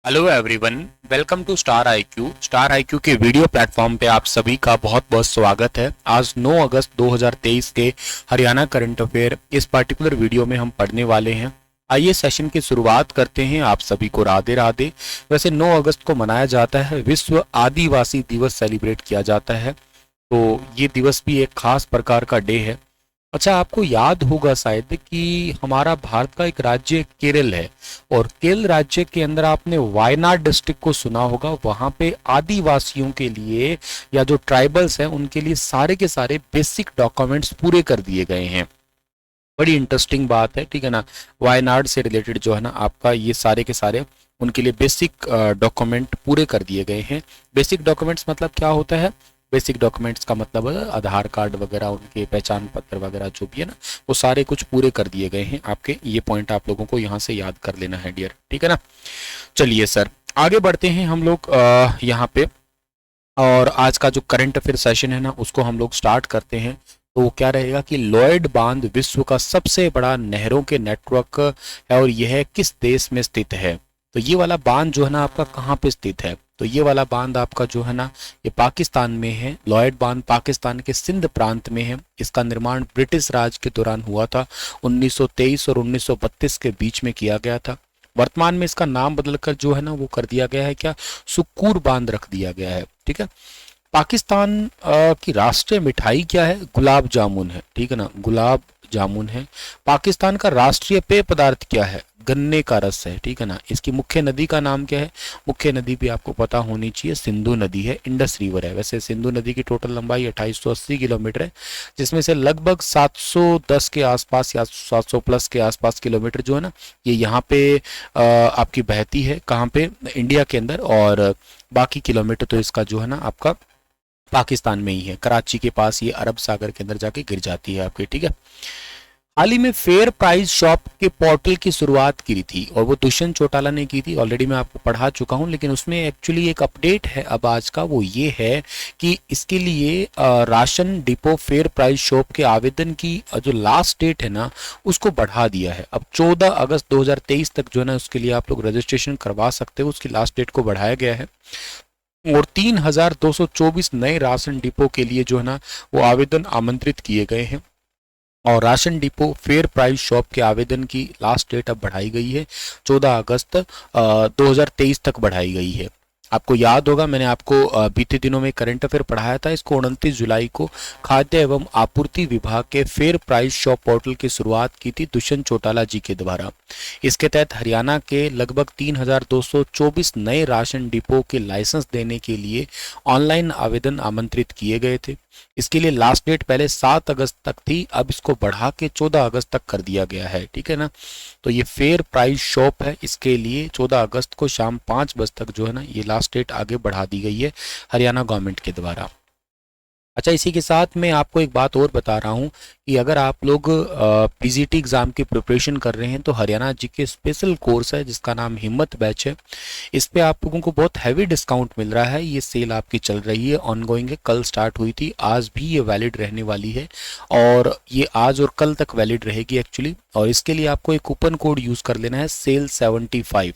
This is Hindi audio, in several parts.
Hello everyone, welcome to Star IQ. Star IQ के वीडियो प्लेटफॉर्म पे आप सभी का बहुत बहुत स्वागत है। आज 9 अगस्त 2023 के हरियाणा करंट अफेयर इस पर्टिकुलर वीडियो में हम पढ़ने वाले हैं। आइए सेशन की शुरुआत करते हैं। आप सभी को राधे राधे। वैसे 9 अगस्त को मनाया जाता है विश्व आदिवासी दिवस, सेलिब्रेट किया जाता है। तो ये दिवस भी एक खास प्रकार का डे है। अच्छा, आपको याद होगा शायद कि हमारा भारत का एक राज्य केरल है, और केरल राज्य के अंदर आपने वायनाड डिस्ट्रिक्ट को सुना होगा। वहां पे आदिवासियों के लिए या जो ट्राइबल्स हैं उनके लिए सारे के सारे बेसिक डॉक्यूमेंट्स पूरे कर दिए गए हैं। बड़ी इंटरेस्टिंग बात है, ठीक है ना। वायनाड से रिलेटेड जो है ना आपका ये सारे के सारे उनके लिए बेसिक डॉक्यूमेंट पूरे कर दिए गए हैं। बेसिक डॉक्यूमेंट्स मतलब क्या होता है? बेसिक डॉक्यूमेंट्स का मतलब है आधार कार्ड वगैरह, उनके पहचान पत्र वगैरह जो भी है ना, वो सारे कुछ पूरे कर दिए गए हैं आपके। ये पॉइंट आप लोगों को यहाँ से याद कर लेना है डियर, ठीक है ना। चलिए सर, आगे बढ़ते हैं हम लोग यहाँ पे, और आज का जो करंट अफेयर सेशन है ना उसको हम लोग स्टार्ट करते हैं। तो वो क्या रहेगा कि लॉयड बांध विश्व का सबसे बड़ा नहरों के नेटवर्क है, और यह किस देश में स्थित है? तो ये वाला बांध जो है ना आपका कहाँ पे स्थित है? तो ये वाला बांध आपका जो है ना ये पाकिस्तान में है। लॉयड बांध पाकिस्तान के सिंध प्रांत में है। इसका निर्माण ब्रिटिश राज के दौरान हुआ था। 1923 और 1932 के बीच में किया गया था। वर्तमान में इसका नाम बदलकर जो है ना वो कर दिया गया है क्या? सुक्कूर बांध रख दिया गया है, ठीक है। पाकिस्तान की राष्ट्रीय मिठाई क्या है? गुलाब जामुन है, ठीक है ना, गुलाब जामुन है। पाकिस्तान का राष्ट्रीय पेय पदार्थ क्या है? गन्ने का रस है, ठीक है ना। इसकी मुख्य नदी का नाम क्या है? मुख्य नदी भी आपको पता होनी चाहिए, सिंधु नदी है, इंडस रिवर है। वैसे सिंधु नदी की टोटल लंबाई 2880 किलोमीटर है, जिसमें से लगभग 710 के आसपास या 700 प्लस के आसपास किलोमीटर जो है ना ये यहाँ पे आपकी बहती है। कहाँ पे? इंडिया के अंदर। और बाकी किलोमीटर तो इसका जो है ना आपका पाकिस्तान में ही है। कराची के पास ये अरब सागर के अंदर जाके गिर जाती है आपकी, ठीक है। हाल ही में फेयर प्राइस शॉप के पोर्टल की शुरुआत की थी, और वो दुष्यंत चौटाला ने की थी। ऑलरेडी मैं आपको पढ़ा चुका हूं, लेकिन उसमें एक्चुअली एक अपडेट है अब आज का। वो ये है कि इसके लिए ration depot fair price shop के आवेदन की जो लास्ट डेट है ना उसको बढ़ा दिया है। अब 14 अगस्त 2023 तक जो है ना उसके लिए आप लोग रजिस्ट्रेशन करवा सकते हो। उसकी लास्ट डेट को बढ़ाया गया है, और 3224 नए राशन डिपो के लिए जो है ना वो आवेदन आमंत्रित किए गए हैं। और ration depot fair price shop के आवेदन की लास्ट डेट अब बढ़ाई गई है, 14 अगस्त 2023 तक बढ़ाई गई है। आपको याद होगा मैंने आपको बीते दिनों में करंट अफेयर पढ़ाया था। इसको 29 जुलाई को खाद्य एवं आपूर्ति विभाग के फेयर प्राइस शॉप पोर्टल की शुरुआत की थी दुष्यंत चौटाला जी के द्वारा। इसके तहत हरियाणा के लगभग 3224 नए राशन डिपो के लाइसेंस देने के लिए ऑनलाइन आवेदन आमंत्रित किए गए थे। इसके लिए लास्ट डेट पहले 7 अगस्त तक थी, अब इसको बढ़ा के 14 अगस्त तक कर दिया गया है, ठीक है ना। तो ये फेयर प्राइस शॉप है, इसके लिए 14 अगस्त को शाम 5 बजे तक जो है ना ये लास्ट डेट आगे बढ़ा दी गई है हरियाणा गवर्नमेंट के द्वारा। अच्छा, इसी के साथ मैं आपको एक बात और बता रहा हूँ कि अगर आप लोग पीजीटी एग्ज़ाम की प्रिपरेशन कर रहे हैं तो हरियाणा जीके स्पेशल कोर्स है जिसका नाम हिम्मत बैच है। इस पे आप लोगों को बहुत हैवी डिस्काउंट मिल रहा है। ये सेल आपकी चल रही है, ऑनगोइंग है, कल स्टार्ट हुई थी, आज भी ये वैलिड रहने वाली है, और ये आज और कल तक वैलिड रहेगी एक्चुअली। और इसके लिए आपको एक कूपन कोड यूज़ कर लेना है, SALE75,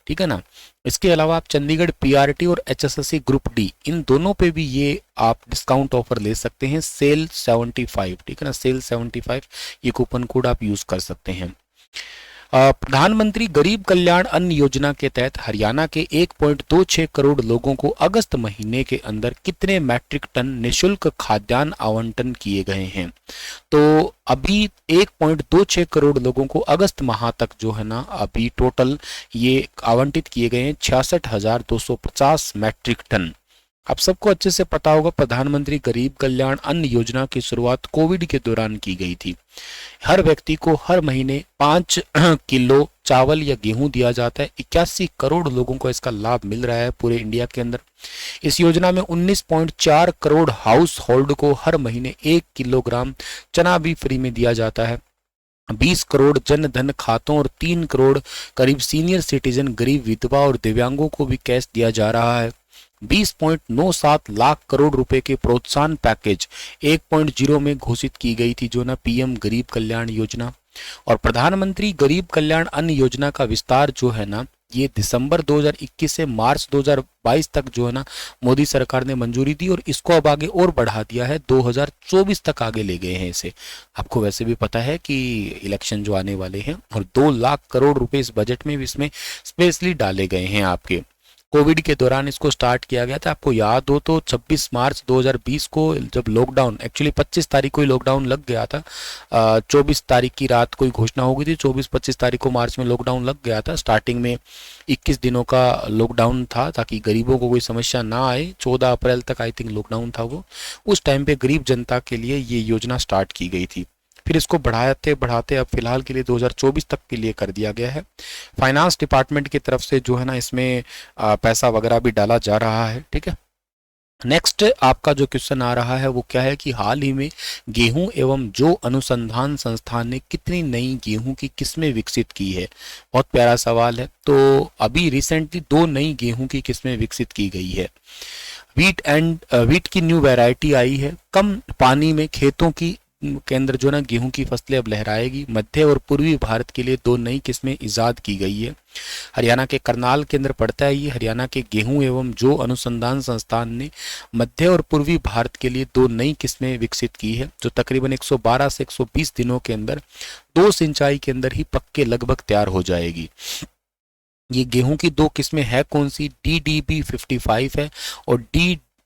ठीक है ना। इसके अलावा आप चंडीगढ़ पीआरटी और एचएसएससी ग्रुप डी इन दोनों पे भी ये आप डिस्काउंट ऑफर ले सकते हैं, SALE75, ठीक है ना, SALE75 ये कूपन कोड आप यूज कर सकते हैं। प्रधानमंत्री गरीब कल्याण अन्न योजना के तहत हरियाणा के 1.26 करोड़ लोगों को अगस्त महीने के अंदर कितने मैट्रिक टन निशुल्क खाद्यान्न आवंटन किए गए हैं? तो अभी 1.26 करोड़ लोगों को अगस्त माह तक जो है ना अभी टोटल ये आवंटित किए गए हैं 66,250 मैट्रिक टन। आप सबको अच्छे से पता होगा प्रधानमंत्री गरीब कल्याण अन्न योजना की शुरुआत कोविड के दौरान की गई थी। हर व्यक्ति को हर महीने 5 किलो चावल या गेहूं दिया जाता है। 81 करोड़ लोगों को इसका लाभ मिल रहा है पूरे इंडिया के अंदर। इस योजना में 19.4 करोड़ हाउस होल्ड को हर महीने 1 किलोग्राम चना भी फ्री में दिया जाता है। 20 करोड़ जन धन खातों और 3 करोड़ करीब सीनियर सिटीजन, गरीब, विधवा और दिव्यांगों को भी कैश दिया जा रहा है। 20.97 लाख करोड़ रुपए के प्रोत्साहन पैकेज 1.0 में घोषित की गई थी जो ना पीएम गरीब कल्याण योजना। और प्रधानमंत्री गरीब कल्याण अन्न योजना का विस्तार जो है ना ये दिसंबर 2021 से मार्च 2022 तक जो है ना मोदी सरकार ने मंजूरी दी और इसको अब आगे और बढ़ा दिया है, 2024 तक आगे ले गए हैं इसे। आपको वैसे भी पता है कि इलेक्शन जो आने वाले हैं और 2 लाख करोड़ रुपए इस बजट में भी इसमें स्पेशली डाले गए हैं आपके। कोविड के दौरान इसको स्टार्ट किया गया था, आपको याद हो तो 26 मार्च 2020 को जब लॉकडाउन, एक्चुअली 25 तारीख को ही लॉकडाउन लग गया था, 24 तारीख की रात को ही घोषणा हो गई थी, 24-25 तारीख को मार्च में लॉकडाउन लग गया था। स्टार्टिंग में 21 दिनों का लॉकडाउन था ताकि गरीबों को कोई समस्या ना आए। 14 अप्रैल तक आई थिंक लॉकडाउन था वो। उस टाइम पे गरीब जनता के लिए ये योजना स्टार्ट की गई थी। फिर इसको बढ़ाते बढ़ाते अब फिलहाल के लिए 2024 तक के लिए कर दिया गया है। फाइनेंस डिपार्टमेंट की तरफ से जो है ना इसमें पैसा वगैरह भी डाला जा रहा है, ठीक है। नेक्स्ट आपका जो क्वेश्चन आ रहा है वो क्या है कि हाल ही में गेहूं एवं जौ अनुसंधान संस्थान ने कितनी नई गेहूं की किस्में विकसित की है। बहुत प्यारा सवाल है। तो अभी रिसेंटली 2 नई गेहूं की किस्में विकसित की गई है। वीट की न्यू वैरायटी आई है। कम पानी में खेतों की के अंदर जो ना गेहूं की फसलें अब लहराएगी। मध्य और पूर्वी भारत के लिए 2 नई किस्में इजाद की गई है। हरियाणा के करनाल के अंदर पड़ता है ये। हरियाणा के गेहूं एवं जौ अनुसंधान संस्थान ने मध्य और पूर्वी भारत के लिए 2 नई किस्में विकसित की है, जो तकरीबन 112 से 120 दिनों के अंदर 2 सिंचाई के अंदर ही पक्के लगभग तैयार हो जाएगी। ये गेहूं की 2 किस्में है कौन सी? DDB 55 है और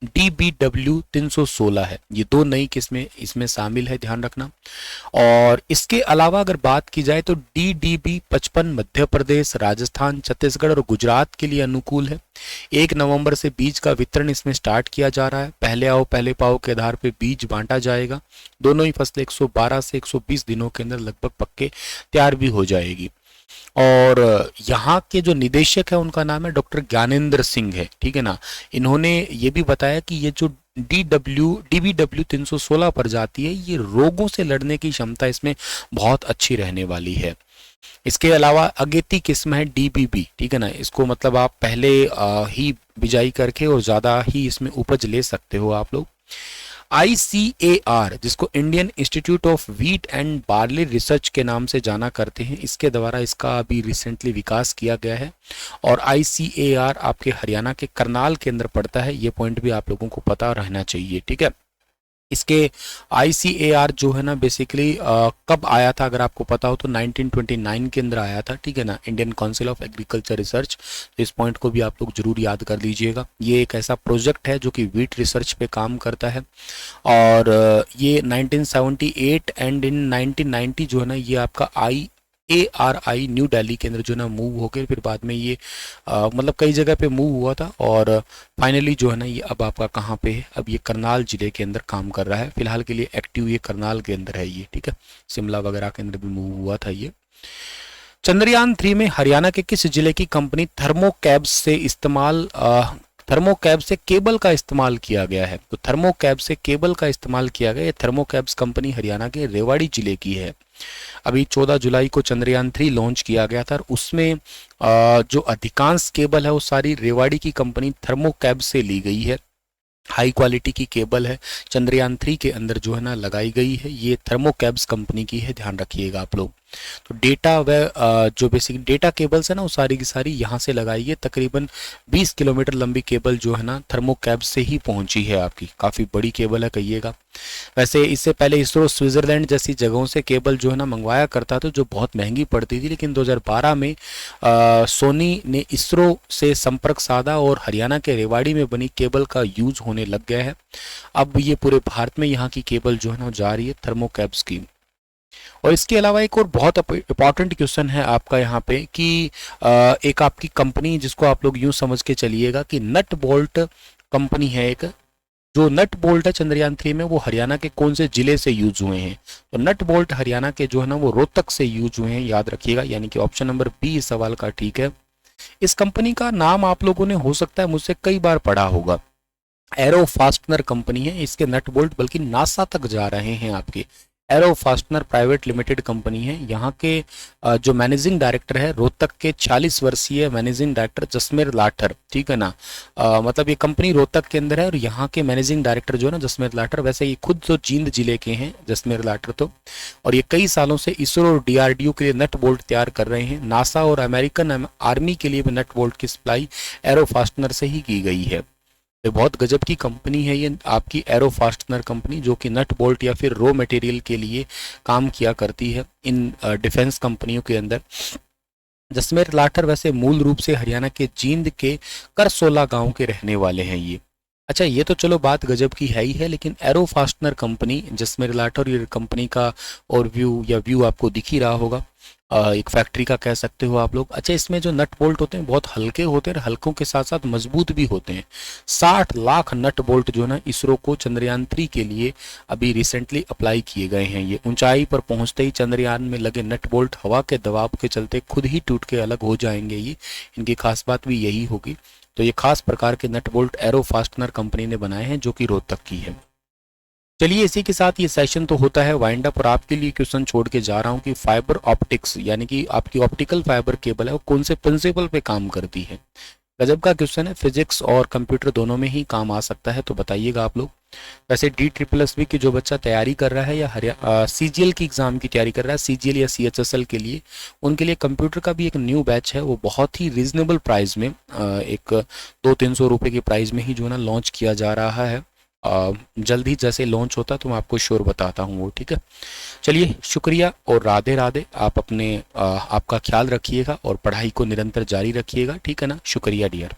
DBW 316 है। ये 2 नई किस्में इसमें शामिल है, ध्यान रखना। और इसके अलावा अगर बात की जाए तो DDB 55 मध्य प्रदेश, राजस्थान, छत्तीसगढ़ और गुजरात के लिए अनुकूल है। 1 नवंबर से बीज का वितरण इसमें स्टार्ट किया जा रहा है। पहले आओ पहले पाओ के आधार पर बीज बांटा जाएगा। दोनों ही फसलें 112 से 120 दिनों के अंदर लगभग पक्के तैयार भी हो जाएगी। और यहाँ के जो निदेशक है उनका नाम है डॉक्टर ज्ञानेंद्र सिंह है, ठीक है ना। इन्होंने ये भी बताया कि ये जो DBW 316 प्रजाति है, ये रोगों से लड़ने की क्षमता इसमें बहुत अच्छी रहने वाली है। इसके अलावा अगेती किस्म है DBB, ठीक है ना। इसको मतलब आप पहले ही बिजाई करके और ज़्यादा ही इसमें उपज ले सकते हो आप लोग। ICAR, जिसको Indian institute of wheat and barley research के नाम से जाना करते हैं, इसके द्वारा इसका अभी रिसेंटली विकास किया गया है। और ICAR आपके हरियाणा के करनाल के अंदर पड़ता है। ये पॉइंट भी आप लोगों को पता रहना चाहिए, ठीक है। इसके ICAR जो है ना बेसिकली कब आया था अगर आपको पता हो तो 1929 के अंदर आया था, ठीक है ना, Indian council of agriculture research. तो इस पॉइंट को भी आप लोग जरूर याद कर लीजिएगा। ये एक ऐसा प्रोजेक्ट है जो कि व्हीट रिसर्च पे काम करता है। और ये 1978 एंड इन 1990 जो है ना ये आपका IARI न्यू दिल्ली के अंदर जो है ना मूव होकर फिर बाद में ये मतलब कई जगह पे मूव हुआ था और फाइनली जो है ना ये अब आपका कहाँ पे है, अब ये करनाल जिले के अंदर काम कर रहा है। फिलहाल के लिए एक्टिव ये करनाल के अंदर है ये, ठीक है। शिमला वगैरह के अंदर भी मूव हुआ था ये। चंद्रयान 3 में हरियाणा के किस जिले की कंपनी थर्मोकैब से केबल का इस्तेमाल किया गया है? तो थर्मोकैब से केबल का इस्तेमाल किया गया। ये थर्मोकैब्स कंपनी हरियाणा के रेवाड़ी जिले की है। अभी 14 जुलाई को चंद्रयान 3 लॉन्च किया गया था और उसमें जो अधिकांश केबल है वो सारी रेवाड़ी की कंपनी थर्मोकैब से ली गई है। हाई क्वालिटी की केबल है, चंद्रयान 3 के अंदर जो है ना लगाई गई है। ये थर्मोकैब्स कंपनी की है, ध्यान रखिएगा आप लोग। तो डेटा व जो बेसिक डेटा केबल्स है ना वो सारी की सारी यहाँ से लगाई है। तकरीबन 20 किलोमीटर लंबी केबल जो है ना थर्मोकैब से ही पहुंची है आपकी। काफ़ी बड़ी केबल है कहिएगा। वैसे इससे पहले इसरो स्विट्जरलैंड जैसी जगहों से केबल जो है ना मंगवाया करता था, जो बहुत महंगी पड़ती थी। लेकिन 2012 में सोनी ने इसरो से संपर्क साधा और हरियाणा के रेवाड़ी में बनी केबल का यूज होने लग गया है। अब ये पूरे भारत में यहाँ की केबल जो है ना जा रही है थर्मोकैब्स की। और इसके अलावा एक और बहुत इंपॉर्टेंट क्वेश्चन है आपका यहाँ पे कि एक आपकी कंपनी जिसको आप लोग यूं समझ के चलिएगा कि नट बोल्ट कंपनी है एक, जो नट बोल्ट है चंद्रयान 3 में वो हरियाणा के कौन से जिले से यूज हुए हैं? तो नट बोल्ट हरियाणा के जो है ना वो रोहतक से यूज हुए हैं, याद रखिएगा। यानी कि ऑप्शन नंबर बी इस सवाल का ठीक है। इस कंपनी का नाम आप लोगों ने हो सकता है मुझसे कई बार पढ़ा होगा। एरो फास्टनर कंपनी है। इसके नट बोल्ट बल्कि नासा तक जा रहे हैं आपके। Arrow fastener private limited company है। यहाँ के जो मैनेजिंग डायरेक्टर है रोहतक के 40 वर्षीय मैनेजिंग डायरेक्टर जसमेर लाठर, ठीक है ना। मतलब ये कंपनी रोहतक के अंदर है और यहाँ के मैनेजिंग डायरेक्टर जो है ना जसमेर लाठर, वैसे ये खुद तो जींद जिले के हैं जसमेर लाठर तो, और ये कई सालों से इसरो और डीआरडीओ के लिए नट बोल्ट तैयार कर रहे हैं। नासा और अमेरिकन आर्मी के लिए भी नट बोल्ट की सप्लाई एरो फास्टनर से ही की गई है। ये बहुत गजब की कंपनी है ये आपकी एरो फास्टनर कंपनी, जो कि नट बोल्ट या फिर रॉ मटेरियल के लिए काम किया करती है इन डिफेंस कंपनियों के अंदर। जसमेर लाठर वैसे मूल रूप से हरियाणा के जींद के करसोला गांव के रहने वाले हैं ये। अच्छा, ये तो चलो बात गजब की है ही है, लेकिन Arrow fastener company Jasmer Lathar, ये कंपनी का और व्यू आपको दिख ही रहा होगा, एक फैक्ट्री का कह सकते हो आप लोग। अच्छा, इसमें जो नट बोल्ट होते हैं बहुत हल्के होते हैं और हल्कों के साथ साथ मजबूत भी होते हैं। 60 लाख नट बोल्ट जो है ना इसरो को चंद्रयान 3 के लिए अभी रिसेंटली अप्लाई किए गए हैं। ये ऊंचाई पर पहुंचते ही चंद्रयान में लगे नट बोल्ट हवा के दबाव के चलते खुद ही टूट के अलग हो जाएंगे। ये इनकी खास बात भी यही होगी। तो ये खास प्रकार के nut bolt Arrow fastener company ने बनाए हैं जो कि रोहतक की है। चलिए, इसी के साथ ये सेशन तो होता है वाइंड अप, और आपके लिए क्वेश्चन छोड़ के जा रहा हूँ कि फाइबर ऑप्टिक्स यानी कि आपकी ऑप्टिकल फाइबर केबल है वो कौन से प्रिंसिपल पे काम करती है। गजब का क्वेश्चन है, फिजिक्स और कंप्यूटर दोनों में ही काम आ सकता है, तो बताइएगा आप लोग। वैसे DSSB की जो बच्चा तैयारी कर रहा है या CGL की एग्जाम की तैयारी कर रहा है, CGL या CHSL के लिए, उनके लिए कंप्यूटर का भी एक न्यू बैच है, वो बहुत ही रीजनेबल प्राइस में एक 200-300 रुपये की प्राइस में ही जो है ना लॉन्च किया जा रहा है। जल्द ही जैसे लॉन्च होता है तो मैं आपको श्योर बताता हूँ वो, ठीक है। चलिए, शुक्रिया और राधे राधे। आप अपने आपका ख्याल रखिएगा और पढ़ाई को निरंतर जारी रखिएगा, ठीक है ना। शुक्रिया डियर।